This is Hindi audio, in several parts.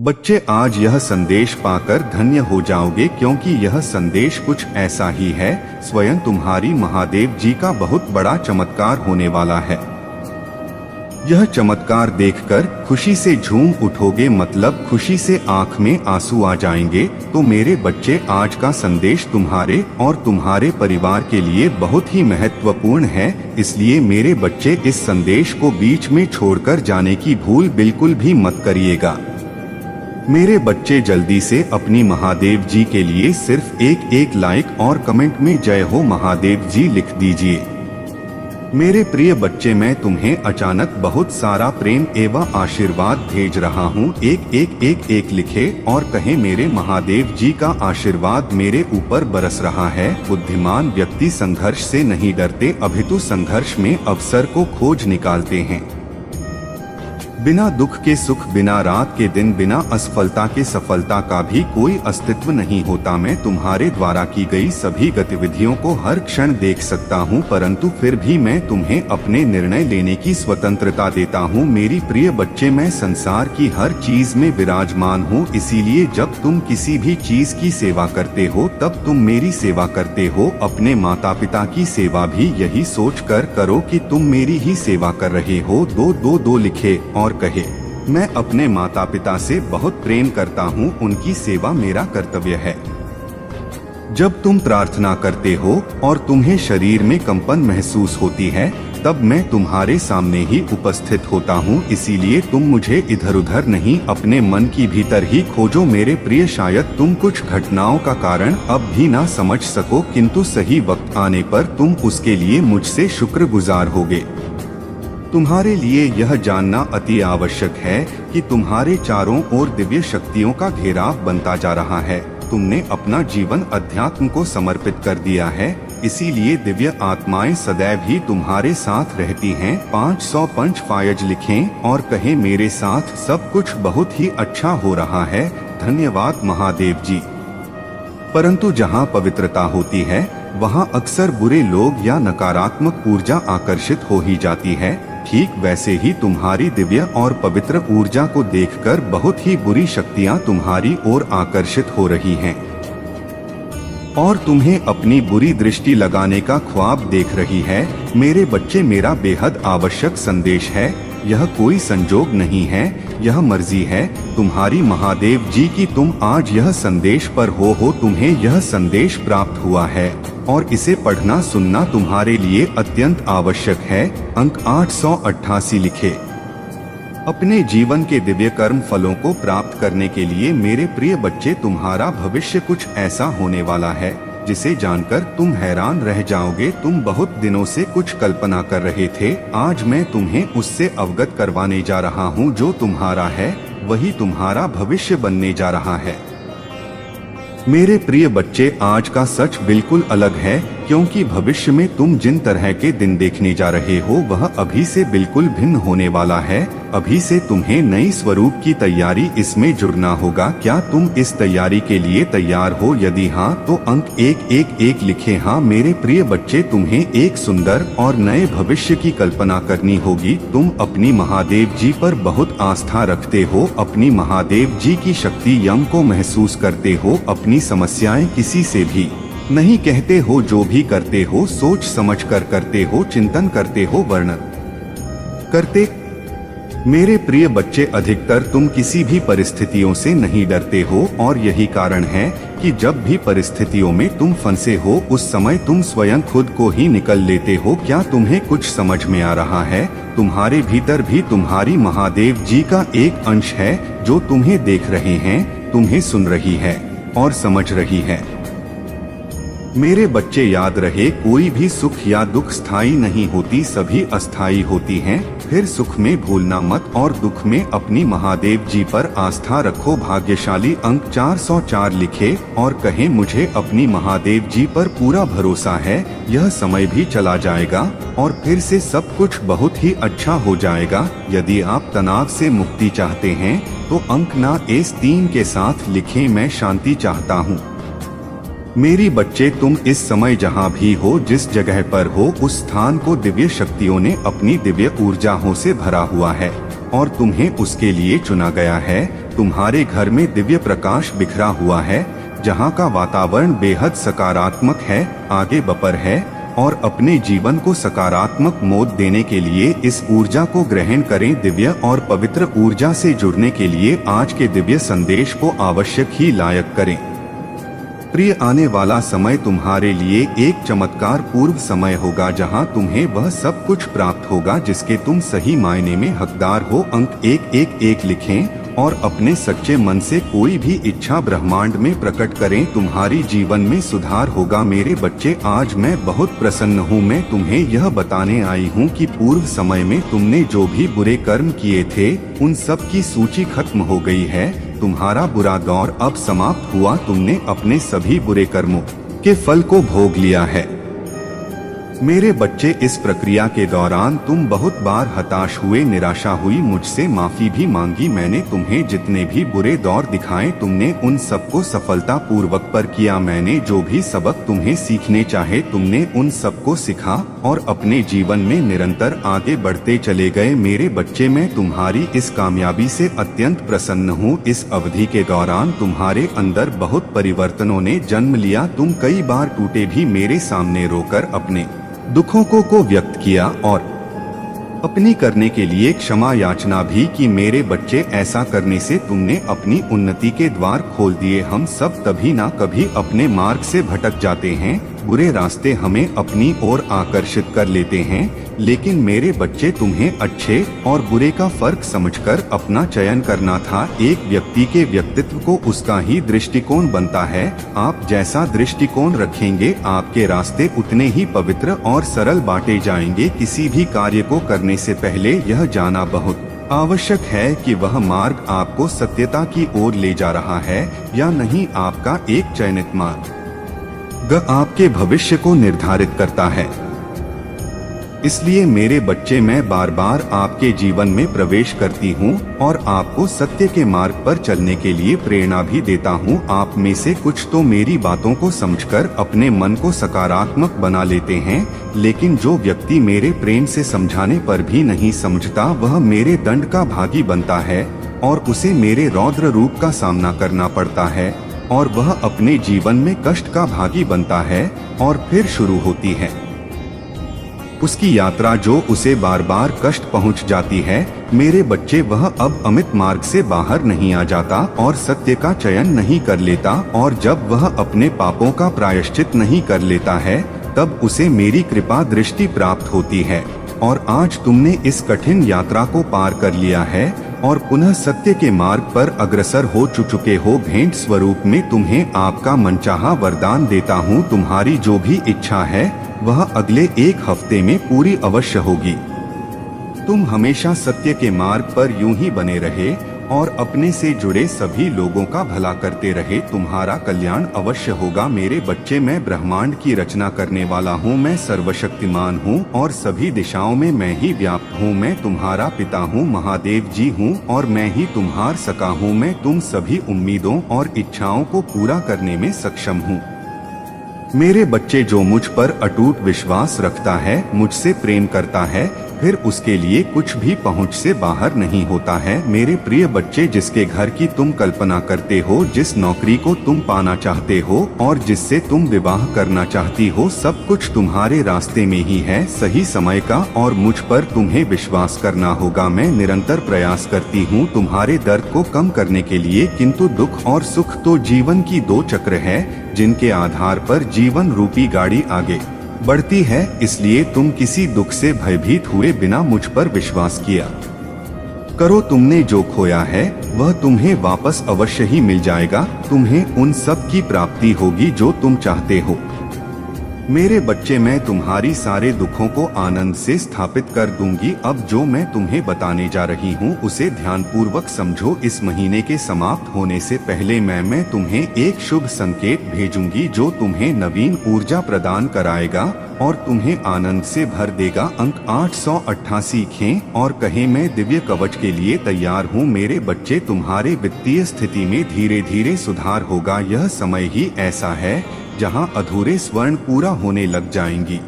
बच्चे, आज यह संदेश पाकर धन्य हो जाओगे, क्योंकि यह संदेश कुछ ऐसा ही है। स्वयं तुम्हारी महादेव जी का बहुत बड़ा चमत्कार होने वाला है। यह चमत्कार देखकर खुशी से झूम उठोगे, मतलब खुशी से आंख में आंसू आ जाएंगे। तो मेरे बच्चे, आज का संदेश तुम्हारे और तुम्हारे परिवार के लिए बहुत ही महत्वपूर्ण है। इसलिए मेरे बच्चे, इस संदेश को बीच में छोड़कर जाने की भूल बिल्कुल भी मत करिएगा। मेरे बच्चे, जल्दी से अपनी महादेव जी के लिए सिर्फ एक लाइक और कमेंट में जय हो महादेव जी लिख दीजिए। मेरे प्रिय बच्चे, मैं तुम्हें अचानक बहुत सारा प्रेम एवं आशीर्वाद भेज रहा हूँ। एक लिखे और कहे, मेरे महादेव जी का आशीर्वाद मेरे ऊपर बरस रहा है। बुद्धिमान व्यक्ति संघर्ष से नहीं डरते, अपितु संघर्ष में अवसर को खोज निकालते हैं। बिना दुख के सुख, बिना रात के दिन, बिना असफलता के सफलता का भी कोई अस्तित्व नहीं होता। मैं तुम्हारे द्वारा की गई सभी गतिविधियों को हर क्षण देख सकता हूँ, परंतु फिर भी मैं तुम्हें अपने निर्णय लेने की स्वतंत्रता देता हूँ। मेरी प्रिय बच्चे, मैं संसार की हर चीज में विराजमान हूँ, इसीलिए जब तुम किसी भी चीज की सेवा करते हो तब तुम मेरी सेवा करते हो। अपने माता पिता की सेवा भी यही सोच कर करो कि तुम मेरी ही सेवा कर रहे हो। दो लिखे और कहे, मैं अपने माता पिता से बहुत प्रेम करता हूँ, उनकी सेवा मेरा कर्तव्य है। जब तुम प्रार्थना करते हो और तुम्हें शरीर में कंपन महसूस होती है, तब मैं तुम्हारे सामने ही उपस्थित होता हूँ। इसीलिए तुम मुझे इधर उधर नहीं, अपने मन की भीतर ही खोजो। मेरे प्रिय, शायद तुम कुछ घटनाओं का कारण अब भी ना समझ सको, किंतु सही वक्त आने पर तुम उसके लिए मुझसे शुक्रगुजार होगे। तुम्हारे लिए यह जानना अति आवश्यक है कि तुम्हारे चारों ओर दिव्य शक्तियों का घेराव बनता जा रहा है। तुमने अपना जीवन अध्यात्म को समर्पित कर दिया है, इसीलिए दिव्य आत्माएं सदैव ही तुम्हारे साथ रहती हैं। 505 फायज लिखें और कहें, मेरे साथ सब कुछ बहुत ही अच्छा हो रहा है। धन्यवाद महादेव जी। परंतु जहाँ पवित्रता होती है, वहाँ अक्सर बुरे लोग या नकारात्मक ऊर्जा आकर्षित हो ही जाती है। ठीक वैसे ही तुम्हारी दिव्य और पवित्र ऊर्जा को देखकर बहुत ही बुरी शक्तियाँ तुम्हारी ओर आकर्षित हो रही हैं और तुम्हें अपनी बुरी दृष्टि लगाने का ख्वाब देख रही है। मेरे बच्चे, मेरा बेहद आवश्यक संदेश है। यह कोई संजोग नहीं है, यह मर्जी है तुम्हारी महादेव जी की। तुम आज यह संदेश पर हो, तुम्हें यह संदेश प्राप्त हुआ है और इसे पढ़ना सुनना तुम्हारे लिए अत्यंत आवश्यक है। अंक 888 लिखे। अपने जीवन के दिव्य कर्म फलों को प्राप्त करने के लिए मेरे प्रिय बच्चे, तुम्हारा भविष्य कुछ ऐसा होने वाला है जिसे जानकर तुम हैरान रह जाओगे। तुम बहुत दिनों से कुछ कल्पना कर रहे थे, आज मैं तुम्हें उससे अवगत करवाने जा रहा हूँ। जो तुम्हारा है वही तुम्हारा भविष्य बनने जा रहा है। मेरे प्रिय बच्चे, आज का सच बिल्कुल अलग है, क्योंकि भविष्य में तुम जिन तरह के दिन देखने जा रहे हो वह अभी से बिल्कुल भिन्न होने वाला है। अभी से तुम्हें नई स्वरूप की तैयारी इसमें जुड़ना होगा। क्या तुम इस तैयारी के लिए तैयार हो? यदि हाँ, तो अंक 111 लिखे। हाँ मेरे प्रिय बच्चे, तुम्हें एक सुंदर और नए भविष्य की कल्पना करनी होगी। तुम अपनी महादेव जी पर बहुत आस्था रखते हो, अपनी महादेव जी की शक्ति यम को महसूस करते हो। अपनी समस्याएं किसी से भी नहीं कहते हो, जो भी करते हो सोच समझ कर करते हो, चिंतन करते हो, वर्णन करते। मेरे प्रिय बच्चे, अधिकतर तुम किसी भी परिस्थितियों से नहीं डरते हो और यही कारण है कि जब भी परिस्थितियों में तुम फंसे हो उस समय तुम स्वयं खुद को ही निकल लेते हो। क्या तुम्हें कुछ समझ में आ रहा है? तुम्हारे भीतर भी तुम्हारी महादेव जी का एक अंश है जो तुम्हें देख रहे हैं, तुम्हें सुन रही है और समझ रही है। मेरे बच्चे, याद रहे, कोई भी सुख या दुख स्थायी नहीं होती, सभी अस्थायी होती हैं। फिर सुख में भूलना मत और दुख में अपनी महादेव जी पर आस्था रखो। भाग्यशाली अंक 404 लिखे और कहें, मुझे अपनी महादेव जी पर पूरा भरोसा है। यह समय भी चला जाएगा और फिर से सब कुछ बहुत ही अच्छा हो जाएगा। यदि आप तनाव से मुक्ति चाहते हैं तो अंक ना S3 के साथ लिखें, मैं शांति चाहता हूँ। मेरी बच्चे, तुम इस समय जहाँ भी हो, जिस जगह पर हो, उस स्थान को दिव्य शक्तियों ने अपनी दिव्य ऊर्जाओं से भरा हुआ है और तुम्हें उसके लिए चुना गया है। तुम्हारे घर में दिव्य प्रकाश बिखरा हुआ है, जहाँ का वातावरण बेहद सकारात्मक है, आगे बपर है और अपने जीवन को सकारात्मक मोड़ देने के लिए इस ऊर्जा को ग्रहण करें। दिव्य और पवित्र ऊर्जा से जुड़ने के लिए आज के दिव्य संदेश को आवश्यक ही लायक करें। प्रिय, आने वाला समय तुम्हारे लिए एक चमत्कार पूर्व समय होगा, जहां तुम्हें वह सब कुछ प्राप्त होगा जिसके तुम सही मायने में हकदार हो। अंक 111 लिखें और अपने सच्चे मन से कोई भी इच्छा ब्रह्मांड में प्रकट करें, तुम्हारी जीवन में सुधार होगा। मेरे बच्चे, आज मैं बहुत प्रसन्न हूँ। मैं तुम्हें यह बताने आई हूँ कि पूर्व समय में तुमने जो भी बुरे कर्म किए थे उन सब की सूची खत्म हो गई है। तुम्हारा बुरा दौर अब समाप्त हुआ। तुमने अपने सभी बुरे कर्मों के फल को भोग लिया है। मेरे बच्चे, इस प्रक्रिया के दौरान तुम बहुत बार हताश हुए, निराशा हुई, मुझसे माफी भी मांगी। मैंने तुम्हें जितने भी बुरे दौर दिखाए, तुमने उन सबको सफलता पूर्वक पर किया। मैंने जो भी सबक तुम्हें सीखने चाहे, तुमने उन सबको सीखा और अपने जीवन में निरंतर आगे बढ़ते चले गए। मेरे बच्चे, मैं तुम्हारी इस कामयाबी से अत्यंत प्रसन्न हूँ। इस अवधि के दौरान तुम्हारे अंदर बहुत परिवर्तनों ने जन्म लिया। तुम कई बार टूटे भी मेरे सामने रोकर अपने दुखों को व्यक्त किया और अपनी करने के लिए क्षमा याचना भी की। मेरे बच्चे, ऐसा करने से तुमने अपनी उन्नति के द्वार खोल दिए। हम सब कभी ना कभी अपने मार्ग से भटक जाते हैं, बुरे रास्ते हमें अपनी ओर आकर्षित कर लेते हैं, लेकिन मेरे बच्चे, तुम्हें अच्छे और बुरे का फर्क समझकर अपना चयन करना था। एक व्यक्ति के व्यक्तित्व को उसका ही दृष्टिकोण बनता है। आप जैसा दृष्टिकोण रखेंगे, आपके रास्ते उतने ही पवित्र और सरल बांटे जाएंगे। किसी भी कार्य को करने से पहले यह जाना बहुत आवश्यक है कि वह मार्ग आपको सत्यता की ओर ले जा रहा है या नहीं। आपका एक चयनित मार्ग आपके भविष्य को निर्धारित करता है। इसलिए मेरे बच्चे, मैं बार बार आपके जीवन में प्रवेश करती हूँ और आपको सत्य के मार्ग पर चलने के लिए प्रेरणा भी देता हूँ। आप में से कुछ तो मेरी बातों को समझकर अपने मन को सकारात्मक बना लेते हैं, लेकिन जो व्यक्ति मेरे प्रेम से समझाने पर भी नहीं समझता, वह मेरे दंड का भागी बनता है और उसे मेरे रौद्र रूप का सामना करना पड़ता है और वह अपने जीवन में कष्ट का भागी बनता है और फिर शुरू होती है उसकी यात्रा जो उसे बार बार कष्ट पहुंच जाती है। मेरे बच्चे, वह अब अमित मार्ग से बाहर नहीं आ जाता और सत्य का चयन नहीं कर लेता, और जब वह अपने पापों का प्रायश्चित नहीं कर लेता है, तब उसे मेरी कृपा दृष्टि प्राप्त होती है। और आज तुमने इस कठिन यात्रा को पार कर लिया है और पुनः सत्य के मार्ग पर अग्रसर हो चुके हो। भेंट स्वरूप में तुम्हें आपका मनचाहा वरदान देता हूँ। तुम्हारी जो भी इच्छा है वह अगले एक हफ्ते में पूरी अवश्य होगी। तुम हमेशा सत्य के मार्ग पर यूं ही बने रहे और अपने से जुड़े सभी लोगों का भला करते रहे। तुम्हारा कल्याण अवश्य होगा। मेरे बच्चे, मैं ब्रह्मांड की रचना करने वाला हूँ। मैं सर्वशक्तिमान हूँ और सभी दिशाओं में मैं ही व्याप्त हूँ। मैं तुम्हारा पिता हूँ, महादेव जी हूँ और मैं ही तुम्हार सका हूँ। मैं तुम सभी उम्मीदों और इच्छाओं को पूरा करने में सक्षम हूँ। मेरे बच्चे, जो मुझ पर अटूट विश्वास रखता है, मुझसे प्रेम करता है, फिर उसके लिए कुछ भी पहुंच से बाहर नहीं होता है। मेरे प्रिय बच्चे, जिसके घर की तुम कल्पना करते हो, जिस नौकरी को तुम पाना चाहते हो और जिससे तुम विवाह करना चाहती हो, सब कुछ तुम्हारे रास्ते में ही है, सही समय का, और मुझ पर तुम्हें विश्वास करना होगा। मैं निरंतर प्रयास करती हूँ तुम्हारे दर्द को कम करने के लिए, किंतु दुख और सुख तो जीवन की दो चक्र है जिनके आधार पर जीवन रूपी गाड़ी आगे बढ़ती है। इसलिए तुम किसी दुख से भयभीत हुए बिना मुझ पर विश्वास किया करो। तुमने जो खोया है वह तुम्हें वापस अवश्य ही मिल जाएगा। तुम्हें उन सब की प्राप्ति होगी जो तुम चाहते हो। मेरे बच्चे, मैं तुम्हारी सारे दुखों को आनंद से स्थापित कर दूंगी। अब जो मैं तुम्हें बताने जा रही हूँ उसे ध्यानपूर्वक समझो। इस महीने के समाप्त होने से पहले मैं तुम्हें एक शुभ संकेत भेजूंगी जो तुम्हें नवीन ऊर्जा प्रदान कराएगा और तुम्हें आनंद से भर देगा। अंक 888 खें और कहें, मैं दिव्य कवच के लिए तैयार हूँ। मेरे बच्चे, तुम्हारे वित्तीय स्थिति में धीरे धीरे सुधार होगा। यह समय ही ऐसा है जहां अधूरे स्वर्ण पूरा होने लग जाएंगी।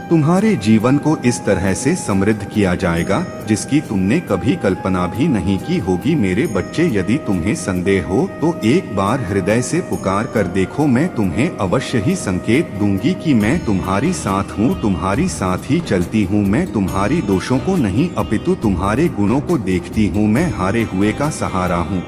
तुम्हारे जीवन को इस तरह से समृद्ध किया जाएगा जिसकी तुमने कभी कल्पना भी नहीं की होगी। मेरे बच्चे, यदि तुम्हें संदेह हो तो एक बार हृदय से पुकार कर देखो, मैं तुम्हें अवश्य ही संकेत दूंगी कि मैं तुम्हारी साथ हूँ, तुम्हारी साथ ही चलती हूँ। मैं तुम्हारी दोषों को नहीं अपितु तुम्हारे गुणों को देखती हूँ। मैं हारे हुए का सहारा हूँ।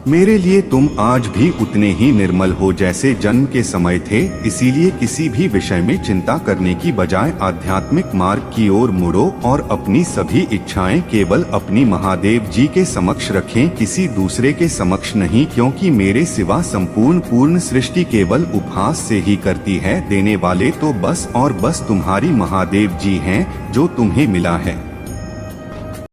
मेरे लिए तुम आज भी उतने ही निर्मल हो जैसे जन्म के समय थे। इसीलिए किसी भी विषय में चिंता करने की बजाय आध्यात्मिक मार्ग की ओर मुड़ो और अपनी सभी इच्छाएं केवल अपनी महादेव जी के समक्ष रखें, किसी दूसरे के समक्ष नहीं, क्योंकि मेरे सिवा संपूर्ण पूर्ण सृष्टि केवल उपहास से ही करती है। देने वाले तो बस और बस तुम्हारी महादेव जी हैं, जो तुम्हें मिला है।